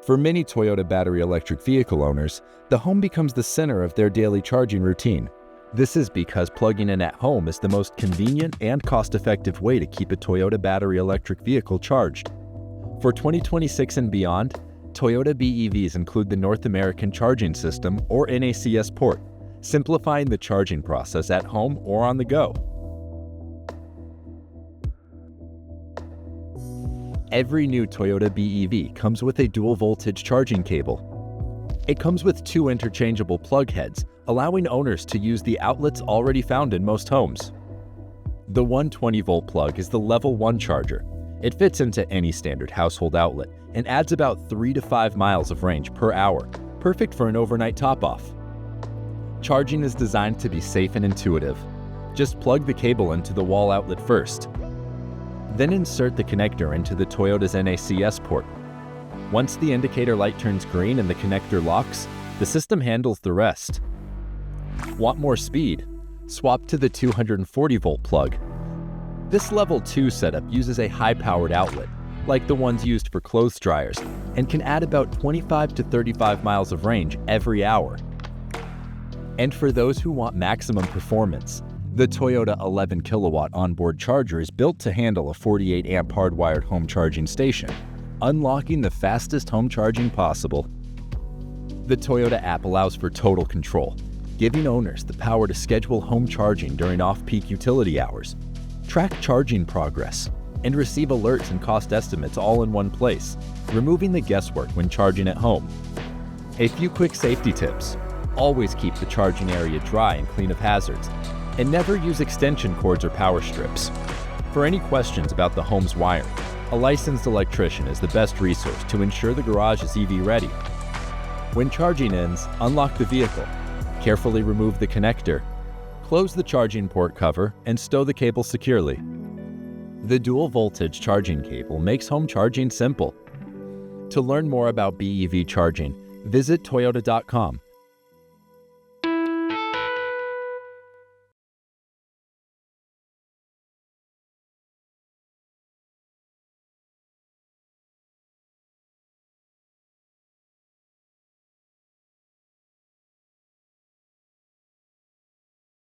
For many Toyota battery electric vehicle owners, the home becomes the center of their daily charging routine. This is because plugging in at home is the most convenient and cost-effective way to keep a Toyota battery electric vehicle charged. For 2026 and beyond, Toyota BEVs include the North American Charging System, or NACS port, simplifying the charging process at home or on the go. Every new Toyota BEV comes with a dual-voltage charging cable. It comes with 2 interchangeable plug heads, allowing owners to use the outlets already found in most homes. The 120-volt plug is the Level 1 charger. It fits into any standard household outlet and adds about 3 to 5 miles of range per hour, perfect for an overnight top-off. Charging is designed to be safe and intuitive. Just plug the cable into the wall outlet first. Then insert the connector into the Toyota's NACS port. Once the indicator light turns green and the connector locks, the system handles the rest. Want more speed? Swap to the 240-volt plug. This Level 2 setup uses a high-powered outlet, like the ones used for clothes dryers, and can add about 25 to 35 miles of range every hour. And for those who want maximum performance, the Toyota 11 kilowatt onboard charger is built to handle a 48 amp hardwired home charging station, unlocking the fastest home charging possible. The Toyota app allows for total control, giving owners the power to schedule home charging during off-peak utility hours, track charging progress, and receive alerts and cost estimates all in one place, removing the guesswork when charging at home. A few quick safety tips. Always keep the charging area dry and clean of hazards, and never use extension cords or power strips. For any questions about the home's wiring, a licensed electrician is the best resource to ensure the garage is EV ready. When charging ends, unlock the vehicle, carefully remove the connector, close the charging port cover, and stow the cable securely. The dual voltage charging cable makes home charging simple. To learn more about BEV charging, visit toyota.com